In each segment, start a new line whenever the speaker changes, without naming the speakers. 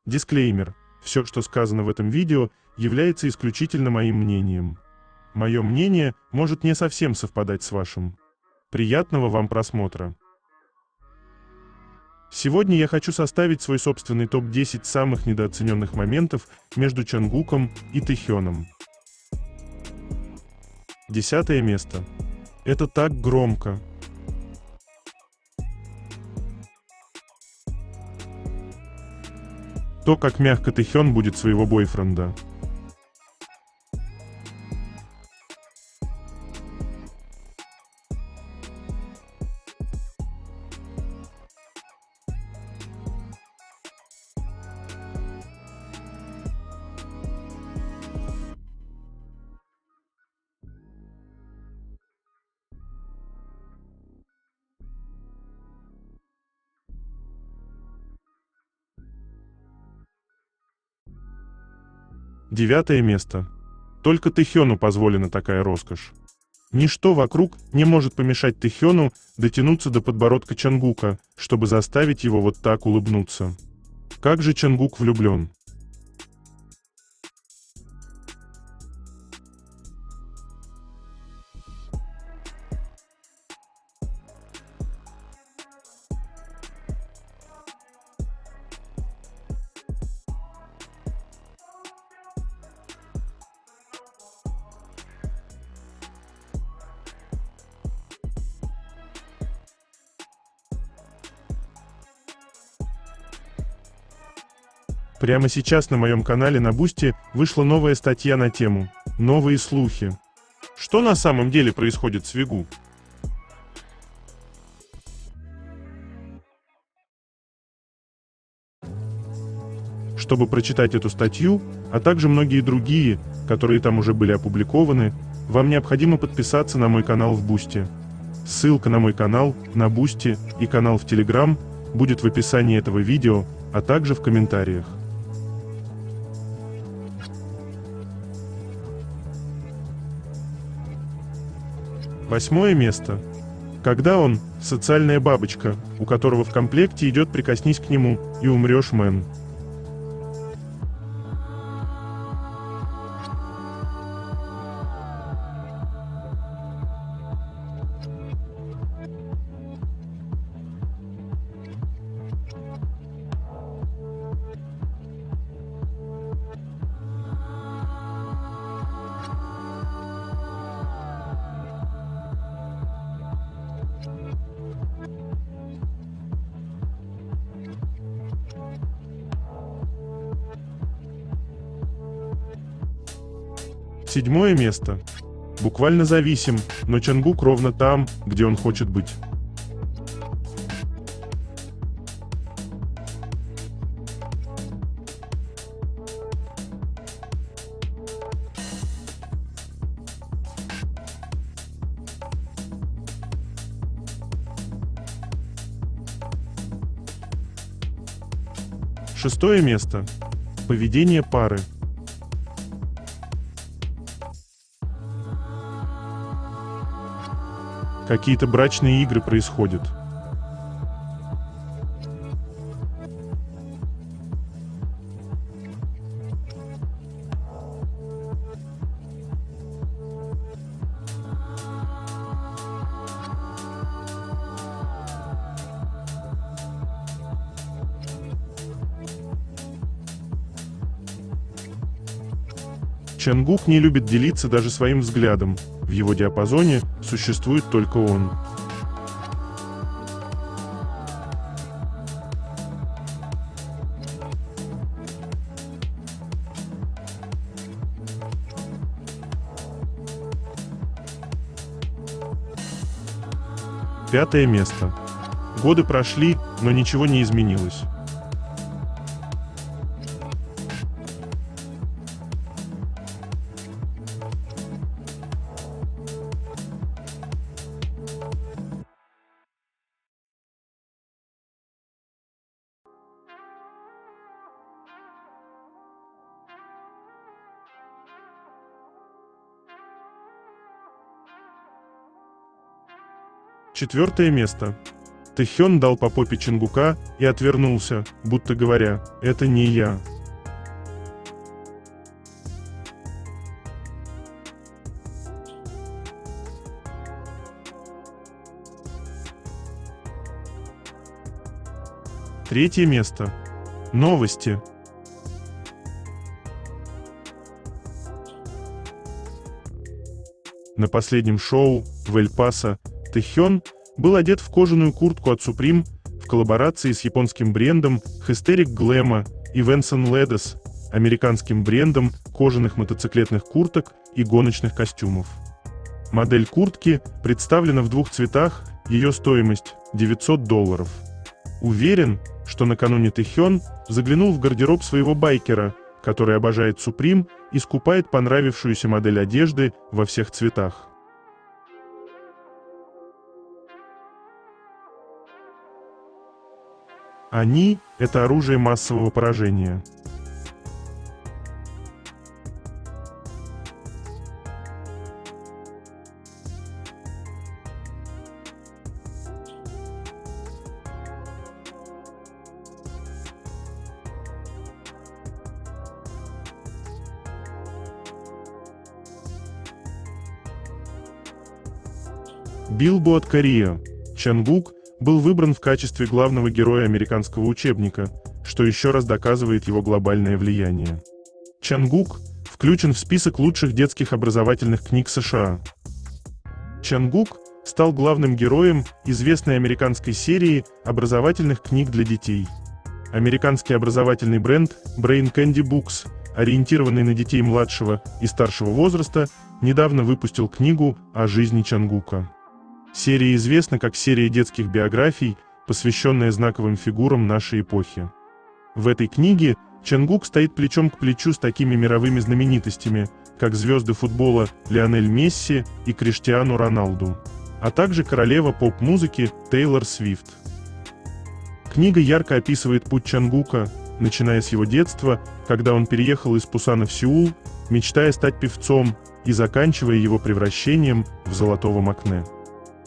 Дисклеймер. Все, что сказано в этом видео, является исключительно моим мнением. Мое мнение может не совсем совпадать с вашим. Приятного вам просмотра. Сегодня я хочу составить свой собственный топ-10 самых недооцененных моментов между Чонгуком и Тэхёном. 10 место. Это так громко. То, как мягко Тэхён будет своего бойфренда. Девятое место. Только Тэхёну позволена такая роскошь. Ничто вокруг не может помешать Тэхёну дотянуться до подбородка Чонгука, чтобы заставить его вот так улыбнуться. Как же Чонгук влюблен. Прямо сейчас на моем канале на Бусти вышла новая статья на тему «Новые слухи». Что на самом деле происходит с Вигу? Чтобы прочитать эту статью, а также многие другие, которые там уже были опубликованы, вам необходимо подписаться на мой канал в Бусти. Ссылка на мой канал, на Бусти и канал в Телеграм будет в описании этого видео, а также в комментариях. Восьмое место. Когда он – социальная бабочка, у которого в комплекте идет «Прикоснись к нему и умрешь, мэн». Седьмое место. Буквально зависим, но Чонгук ровно там, где он хочет быть. Шестое место. Поведение пары. Какие-то брачные игры происходят. Чонгук не любит делиться даже своим взглядом. В его диапазоне существует только он. Пятое место. Годы прошли, но ничего не изменилось. Четвертое место. Тэхён дал по попе Чонгука и отвернулся, будто говоря: «Это не я». Третье место. Новости. На последнем шоу в Эль-Пасо Тэхён был одет в кожаную куртку от Supreme в коллаборации с японским брендом Hysteric Glam и Venson Ledes, американским брендом кожаных мотоциклетных курток и гоночных костюмов. Модель куртки представлена в двух цветах, ее стоимость $900. Уверен, что накануне Тэхён заглянул в гардероб своего байкера, который обожает Supreme и скупает понравившуюся модель одежды во всех цветах. Они — это оружие массового поражения. Billboard Korea. Чонгук был выбран в качестве главного героя американского учебника, что еще раз доказывает его глобальное влияние. Чонгук включен в список лучших детских образовательных книг США. Чонгук стал главным героем известной американской серии образовательных книг для детей. Американский образовательный бренд Brain Candy Books, ориентированный на детей младшего и старшего возраста, недавно выпустил книгу о жизни Чонгука. Серия известна как серия детских биографий, посвященная знаковым фигурам нашей эпохи. В этой книге Чонгук стоит плечом к плечу с такими мировыми знаменитостями, как звезды футбола Лионель Месси и Криштиану Роналду, а также королева поп-музыки Тейлор Свифт. Книга ярко описывает путь Чонгука, начиная с его детства, когда он переехал из Пусана в Сеул, мечтая стать певцом, и заканчивая его превращением в золотого Макне.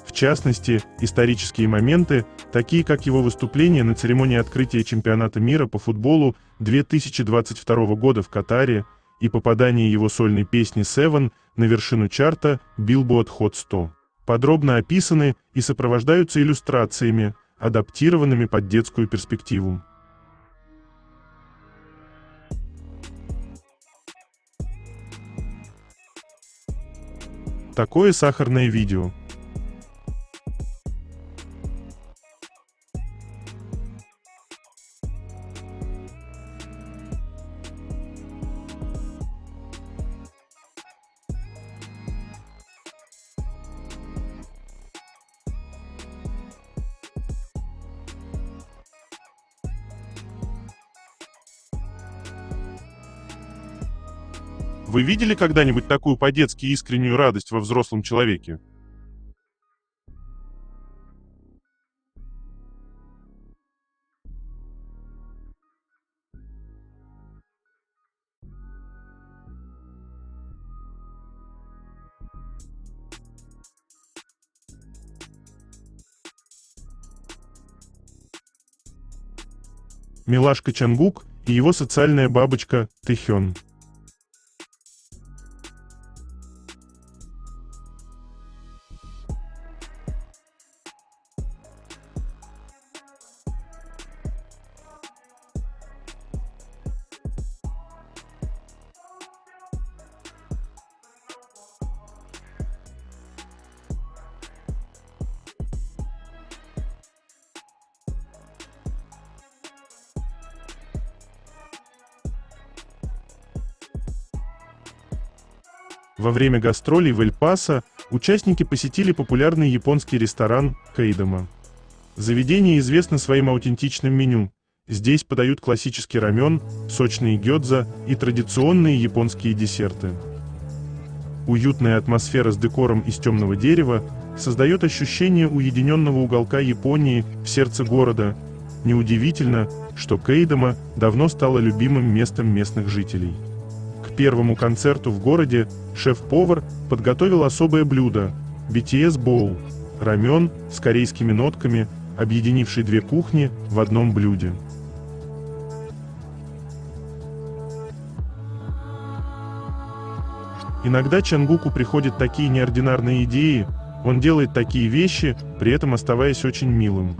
В частности, исторические моменты, такие как его выступление на церемонии открытия чемпионата мира по футболу 2022 года в Катаре и попадание его сольной песни «Seven» на вершину чарта Billboard Hot 100, подробно описаны и сопровождаются иллюстрациями, адаптированными под детскую перспективу. Такое сахарное видео. Вы видели когда-нибудь такую по-детски искреннюю радость во взрослом человеке? Милашка Чонгук и его социальная бабочка Тэхён. Во время гастролей в Эль-Пасо участники посетили популярный японский ресторан Кейдома. Заведение известно своим аутентичным меню. Здесь подают классический рамен, сочные гёдза и традиционные японские десерты. Уютная атмосфера с декором из темного дерева создает ощущение уединенного уголка Японии в сердце города. Неудивительно, что Кейдома давно стало любимым местом местных жителей. К первому концерту в городе шеф-повар подготовил особое блюдо – BTS Bowl – рамен с корейскими нотками, объединивший две кухни в одном блюде. Иногда Чонгуку приходят такие неординарные идеи, он делает такие вещи, при этом оставаясь очень милым.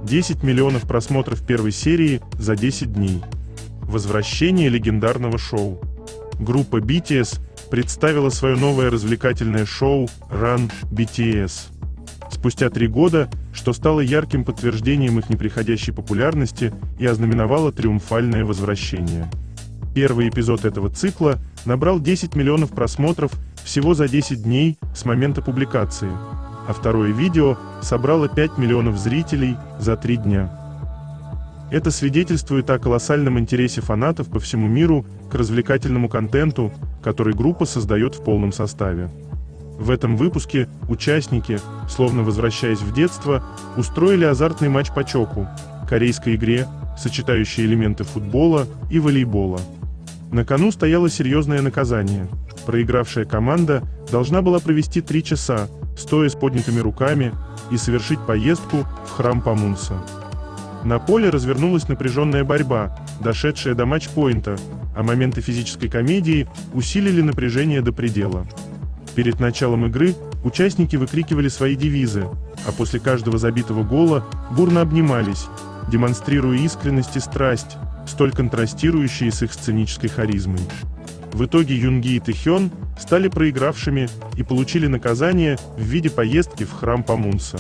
$10 миллионов просмотров первой серии за 10 дней. Возвращение легендарного шоу. Группа BTS представила свое новое развлекательное шоу Run BTS. Спустя 3 года, что стало ярким подтверждением их неприходящей популярности и ознаменовало триумфальное возвращение. Первый эпизод этого цикла набрал 10 миллионов просмотров всего за 10 дней с момента публикации, а второе видео собрало 5 миллионов зрителей за 3 дня. Это свидетельствует о колоссальном интересе фанатов по всему миру к развлекательному контенту, который группа создает в полном составе. В этом выпуске участники, словно возвращаясь в детство, устроили азартный матч по чоку, корейской игре, сочетающей элементы футбола и волейбола. На кону стояло серьезное наказание. Проигравшая команда должна была провести 3 часа, стоя с поднятыми руками, и совершить поездку в храм Памунса. На поле развернулась напряженная борьба, дошедшая до матч-пойнта, а моменты физической комедии усилили напряжение до предела. Перед началом игры участники выкрикивали свои девизы, а после каждого забитого гола бурно обнимались, демонстрируя искренность и страсть, столь контрастирующие с их сценической харизмой. В итоге Юнги и Тэхён стали проигравшими и получили наказание в виде поездки в храм Памунса.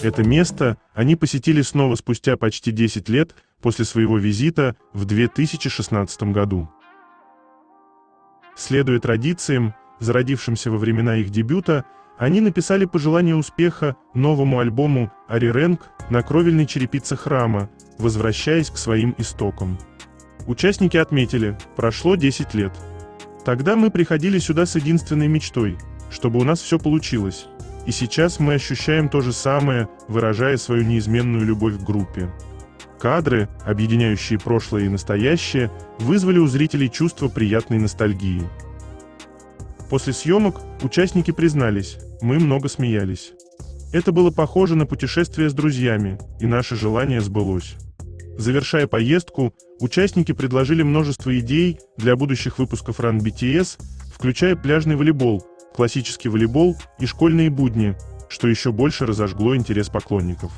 Это место они посетили снова спустя почти 10 лет после своего визита в 2016 году. Следуя традициям, зародившимся во времена их дебюта, они написали пожелание успеха новому альбому «Арирэнг» на кровельной черепице храма, возвращаясь к своим истокам. Участники отметили: прошло 10 лет. Тогда мы приходили сюда с единственной мечтой, чтобы у нас все получилось. И сейчас мы ощущаем то же самое, выражая свою неизменную любовь к группе. Кадры, объединяющие прошлое и настоящее, вызвали у зрителей чувство приятной ностальгии. После съемок участники признались: мы много смеялись. Это было похоже на путешествие с друзьями, и наше желание сбылось. Завершая поездку, участники предложили множество идей для будущих выпусков Run BTS, включая пляжный волейбол, классический волейбол и школьные будни, что еще больше разожгло интерес поклонников.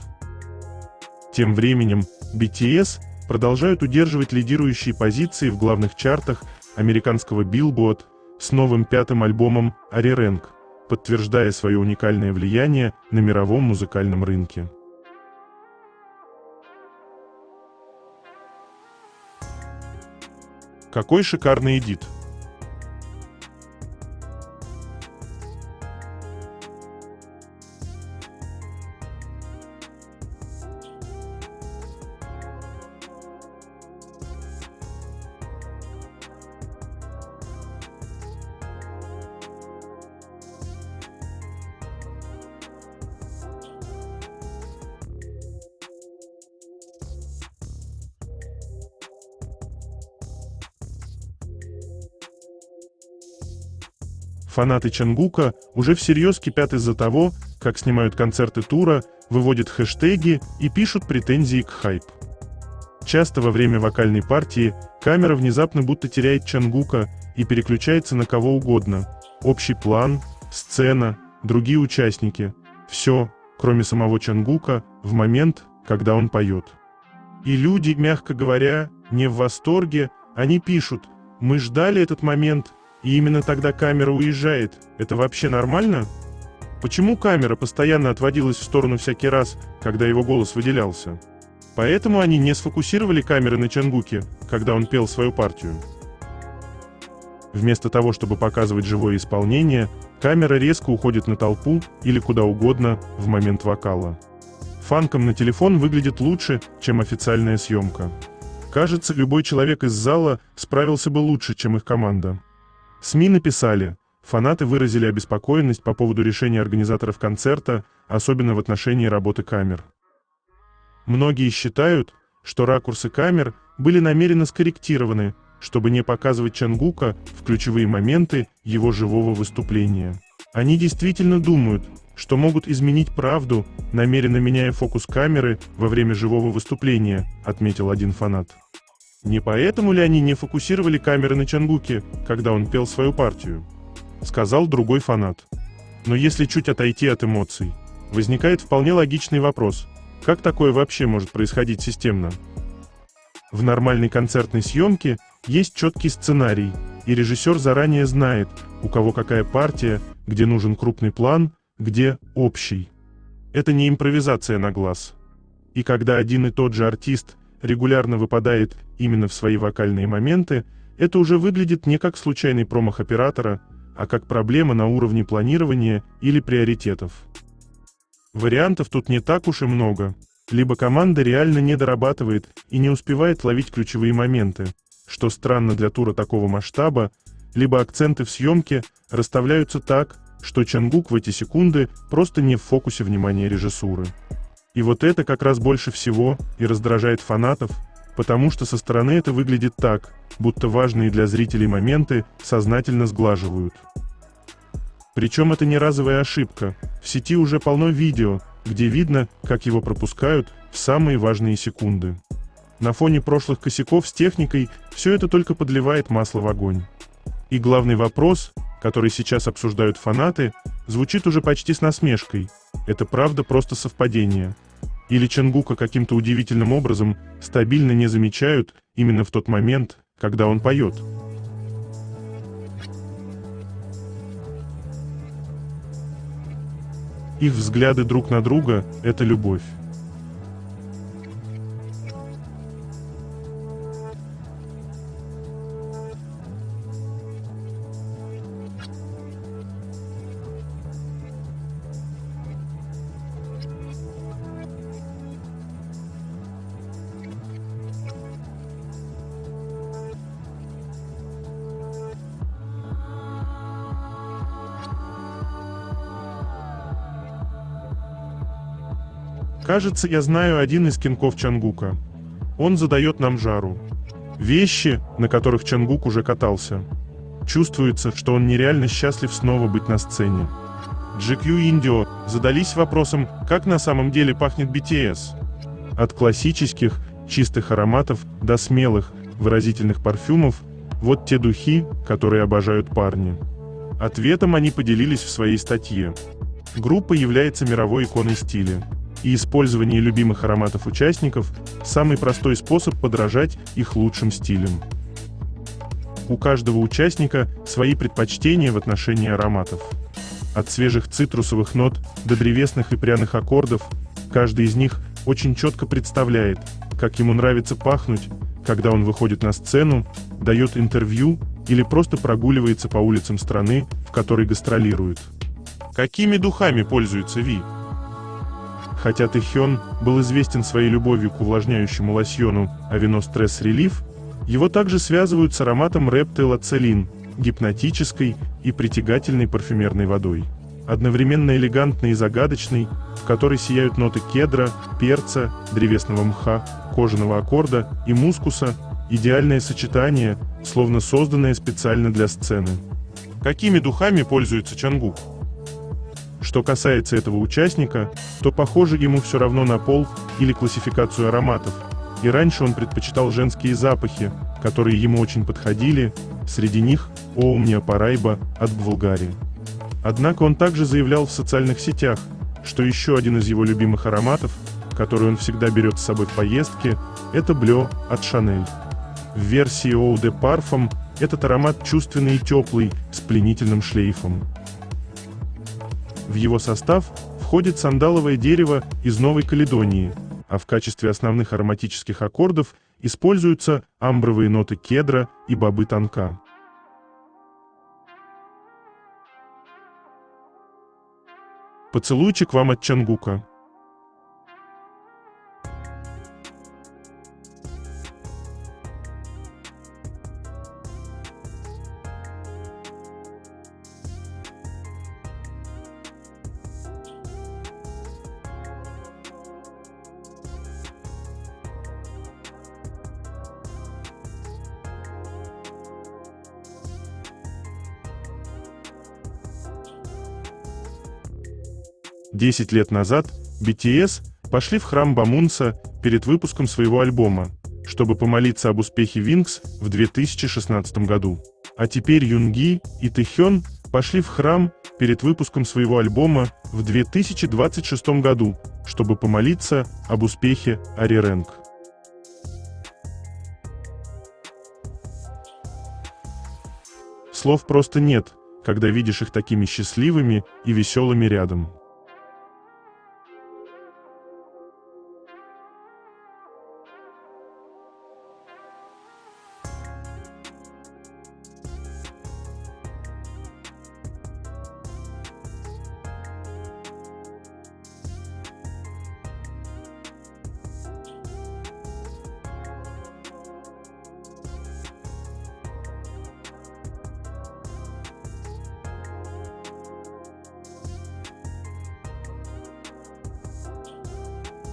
Тем временем BTS продолжают удерживать лидирующие позиции в главных чартах американского Billboard с новым 5-м альбомом «Арирэнг», подтверждая свое уникальное влияние на мировом музыкальном рынке. Какой шикарный эдит! Фанаты Чонгука уже всерьез кипят из-за того, как снимают концерты тура, выводят хэштеги и пишут претензии к хайп. Часто во время вокальной партии камера внезапно будто теряет Чонгука и переключается на кого угодно. Общий план, сцена, другие участники – все, кроме самого Чонгука, в момент, когда он поет. И люди, мягко говоря, не в восторге, они пишут: «Мы ждали этот момент, и именно тогда камера уезжает. Это вообще нормально? Почему камера постоянно отводилась в сторону всякий раз, когда его голос выделялся? Поэтому они не сфокусировали камеры на Чонгуке, когда он пел свою партию». Вместо того, чтобы показывать живое исполнение, камера резко уходит на толпу или куда угодно в момент вокала. Фанкам на телефон выглядит лучше, чем официальная съемка. Кажется, любой человек из зала справился бы лучше, чем их команда. СМИ написали, фанаты выразили обеспокоенность по поводу решения организаторов концерта, особенно в отношении работы камер. Многие считают, что ракурсы камер были намеренно скорректированы, чтобы не показывать Чангука в ключевые моменты его живого выступления. Они действительно думают, что могут изменить правду, намеренно меняя фокус камеры во время живого выступления, отметил один фанат. Не поэтому ли они не фокусировали камеры на Чангуке, когда он пел свою партию? Сказал другой фанат. Но если чуть отойти от эмоций, возникает вполне логичный вопрос: как такое вообще может происходить системно? В нормальной концертной съемке есть четкий сценарий, и режиссер заранее знает, у кого какая партия, где нужен крупный план, где общий. Это не импровизация на глаз. И когда один и тот же артист регулярно выпадает именно в свои вокальные моменты, это уже выглядит не как случайный промах оператора, а как проблема на уровне планирования или приоритетов. Вариантов тут не так уж и много. Либо команда реально не дорабатывает и не успевает ловить ключевые моменты, что странно для тура такого масштаба, либо акценты в съемке расставляются так, что Чангук в эти секунды просто не в фокусе внимания режиссуры. И вот это как раз больше всего и раздражает фанатов, потому что со стороны это выглядит так, будто важные для зрителей моменты сознательно сглаживают. Причем это не разовая ошибка, в сети уже полно видео, где видно, как его пропускают в самые важные секунды. На фоне прошлых косяков с техникой все это только подливает масло в огонь. И главный вопрос, который сейчас обсуждают фанаты, звучит уже почти с насмешкой: это правда просто совпадение? Или Чангука каким-то удивительным образом стабильно не замечают именно в тот момент, когда он поет? Их взгляды друг на друга – это любовь. Кажется, я знаю один из кинков Чангука. Он задает нам жару. Вещи, на которых Чангук уже катался. Чувствуется, что он нереально счастлив снова быть на сцене. GQ и Indio задались вопросом, как на самом деле пахнет BTS. От классических, чистых ароматов до смелых, выразительных парфюмов, вот те духи, которые обожают парни. Ответом они поделились в своей статье. Группа является мировой иконой стиля. И использование любимых ароматов участников – самый простой способ подражать их лучшим стилям. У каждого участника свои предпочтения в отношении ароматов. От свежих цитрусовых нот до древесных и пряных аккордов, каждый из них очень четко представляет, как ему нравится пахнуть, когда он выходит на сцену, дает интервью или просто прогуливается по улицам страны, в которой гастролирует. Какими духами пользуется Ви? Хотя Тэхён был известен своей любовью к увлажняющему лосьону Aveno Stress Relief, его также связывают с ароматом Reptile Celine, гипнотической и притягательной парфюмерной водой. Одновременно элегантной и загадочной, в которой сияют ноты кедра, перца, древесного мха, кожаного аккорда и мускуса, идеальное сочетание, словно созданное специально для сцены. Какими духами пользуется Чангук? Что касается этого участника, то, похоже, ему все равно на пол или классификацию ароматов, и раньше он предпочитал женские запахи, которые ему очень подходили, среди них Omnia Paraiba от Bulgari. Однако он также заявлял в социальных сетях, что еще один из его любимых ароматов, который он всегда берет с собой в поездке, это Bleu от Chanel. В версии Eau de Parfum этот аромат чувственный и теплый, с пленительным шлейфом. В его состав входит сандаловое дерево из Новой Каледонии, а в качестве основных ароматических аккордов используются амбровые ноты кедра и бобы тонка. Поцелуйчик вам от Чангука. 10 лет назад BTS пошли в храм Бамунса перед выпуском своего альбома, чтобы помолиться об успехе Wings в 2016 году. А теперь Юнги и Тэхён пошли в храм перед выпуском своего альбома в 2026 году, чтобы помолиться об успехе Arirang. Слов просто нет, когда видишь их такими счастливыми и веселыми рядом.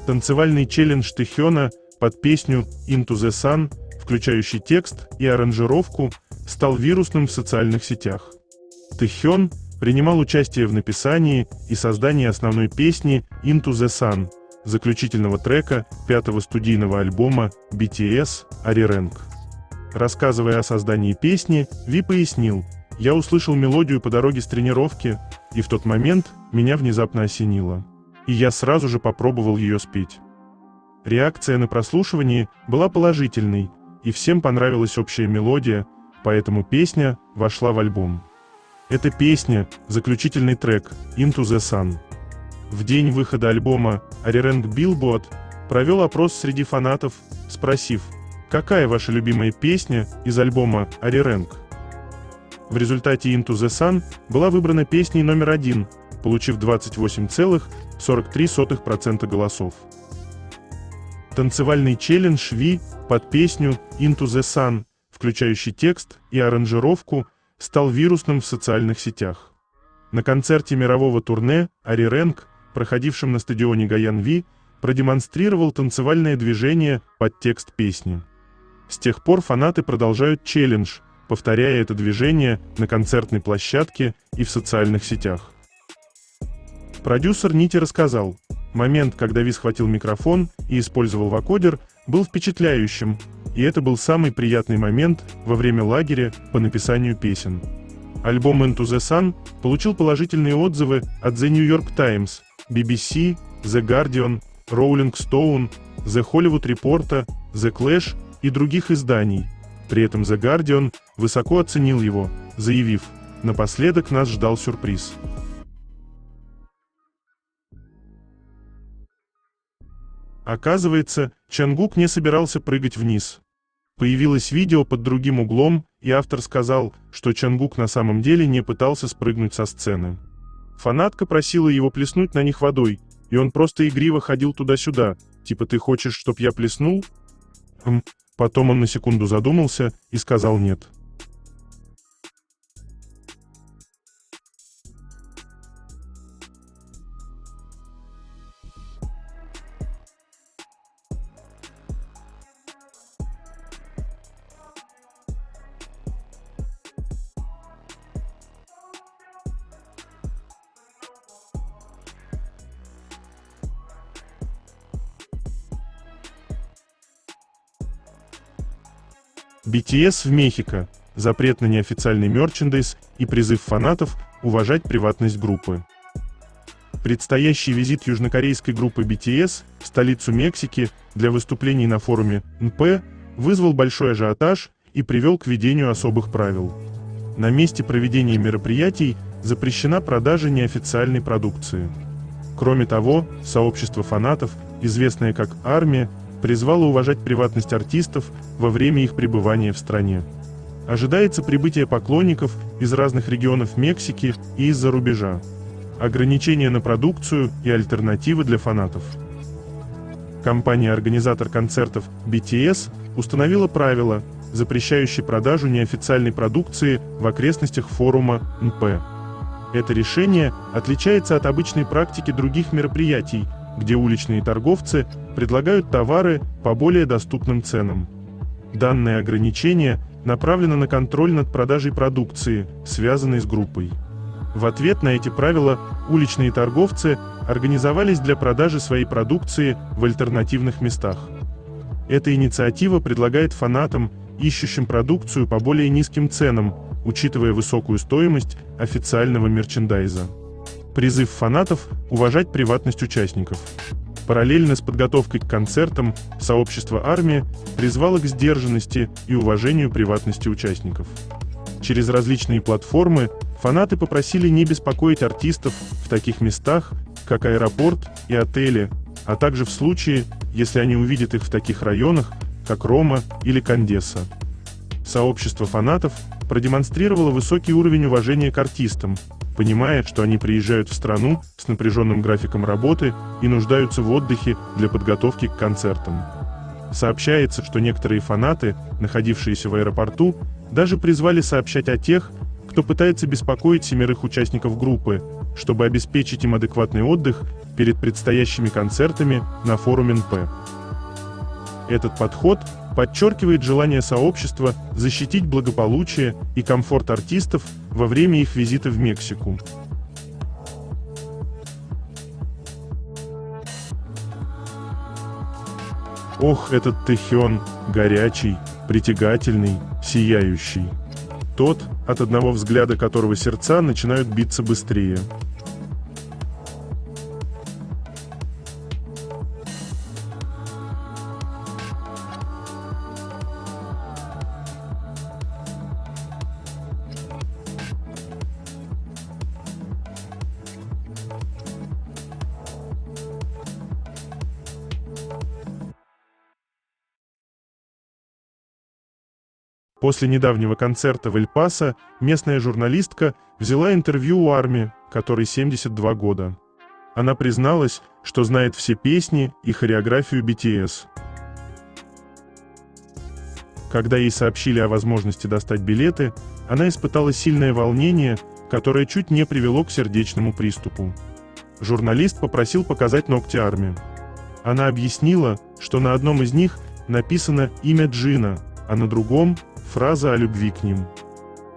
Танцевальный челлендж Тэхёна под песню Into the Sun, включающий текст и аранжировку, стал вирусным в социальных сетях. Тэхён принимал участие в написании и создании основной песни Into the Sun, заключительного трека 5-го студийного альбома BTS Arirang. Рассказывая о создании песни, Ви пояснил: «Я услышал мелодию по дороге с тренировки, и в тот момент меня внезапно осенило. И я сразу же попробовал ее спеть». Реакция на прослушивание была положительной, и всем понравилась общая мелодия, поэтому песня вошла в альбом. Эта песня – заключительный трек Into the Sun. В день выхода альбома Arirang Billboard провел опрос среди фанатов, спросив: «Какая ваша любимая песня из альбома Arirang?». В результате Into the Sun была выбрана песней номер 1, получив 28,43% голосов. Танцевальный челлендж Ви под песню Into the Sun, включающий текст и аранжировку, стал вирусным в социальных сетях. На концерте мирового турне Arirang, проходившем на стадионе Гаян-Ви, продемонстрировал танцевальное движение под текст песни. С тех пор фанаты продолжают челлендж, повторяя это движение на концертной площадке и в социальных сетях. Продюсер Нити рассказал: «Момент, когда Ви схватил микрофон и использовал вокодер, был впечатляющим, и это был самый приятный момент во время лагеря по написанию песен». Альбом Into the Sun получил положительные отзывы от The New York Times, BBC, The Guardian, Rolling Stone, The Hollywood Reporter, The Clash и других изданий. При этом The Guardian высоко оценил его, заявив: «Напоследок нас ждал сюрприз». Оказывается, Чангук не собирался прыгать вниз. Появилось видео под другим углом, и автор сказал, что Чангук на самом деле не пытался спрыгнуть со сцены. Фанатка просила его плеснуть на них водой, и он просто игриво ходил туда-сюда, типа: «Ты хочешь, чтоб я плеснул?» Потом он на секунду задумался и сказал «нет». BTS в Мехико. Запрет на неофициальный мерчендайз и призыв фанатов уважать приватность группы. Предстоящий визит южнокорейской группы BTS в столицу Мексики для выступлений на форуме НП вызвал большой ажиотаж и привел к введению особых правил. На месте проведения мероприятий запрещена продажа неофициальной продукции. Кроме того, сообщество фанатов, известное как «Армия», призвало уважать приватность артистов во время их пребывания в стране. Ожидается прибытие поклонников из разных регионов Мексики и из-за рубежа. Ограничения на продукцию и альтернативы для фанатов. Компания-организатор концертов BTS установила правила, запрещающие продажу неофициальной продукции в окрестностях форума НП. Это решение отличается от обычной практики других мероприятий, где уличные торговцы предлагают товары по более доступным ценам. Данное ограничение направлено на контроль над продажей продукции, связанной с группой. В ответ на эти правила уличные торговцы организовались для продажи своей продукции в альтернативных местах. Эта инициатива предлагает фанатам, ищущим продукцию по более низким ценам, учитывая высокую стоимость официального мерчендайза. Призыв фанатов уважать приватность участников. Параллельно с подготовкой к концертам, сообщество «Армия» призвало к сдержанности и уважению приватности участников. Через различные платформы фанаты попросили не беспокоить артистов в таких местах, как аэропорт и отели, а также в случае, если они увидят их в таких районах, как Рома или Кондесса. Сообщество фанатов продемонстрировало высокий уровень уважения к артистам, понимая, что они приезжают в страну с напряженным графиком работы и нуждаются в отдыхе для подготовки к концертам. Сообщается, что некоторые фанаты, находившиеся в аэропорту, даже призвали сообщать о тех, кто пытается беспокоить 7 участников группы, чтобы обеспечить им адекватный отдых перед предстоящими концертами на форуме НП. Этот подход подчеркивает желание сообщества защитить благополучие и комфорт артистов во время их визита в Мексику. Ох, этот Тэхён, горячий, притягательный, сияющий. Тот, от одного взгляда которого сердца начинают биться быстрее. После недавнего концерта в Эль-Пасо местная журналистка взяла интервью у Арми, которой 72 года. Она призналась, что знает все песни и хореографию BTS. Когда ей сообщили о возможности достать билеты, она испытала сильное волнение, которое чуть не привело к сердечному приступу. Журналист попросил показать ногти Арми. Она объяснила, что на одном из них написано имя Джина, а на другом – фраза о любви к ним.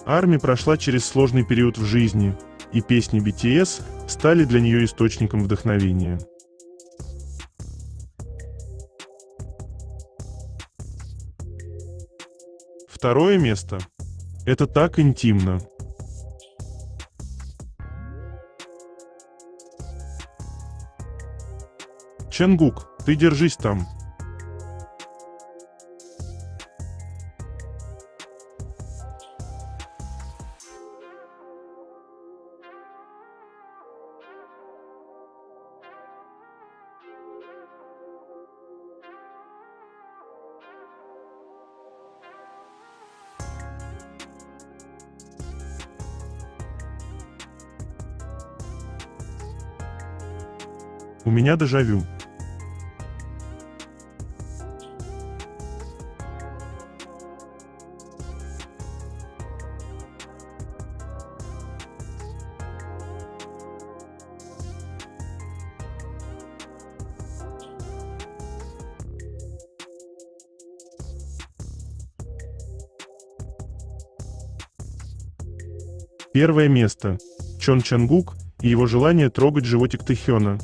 Арми прошла через сложный период в жизни, и песни BTS стали для нее источником вдохновения. Второе место. Это так интимно. Чангук, ты держись там. У меня дежавю. Первое место. Чон Чангук и его желание трогать животик Тэхёна.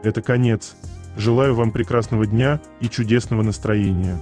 Это конец. Желаю вам прекрасного дня и чудесного настроения.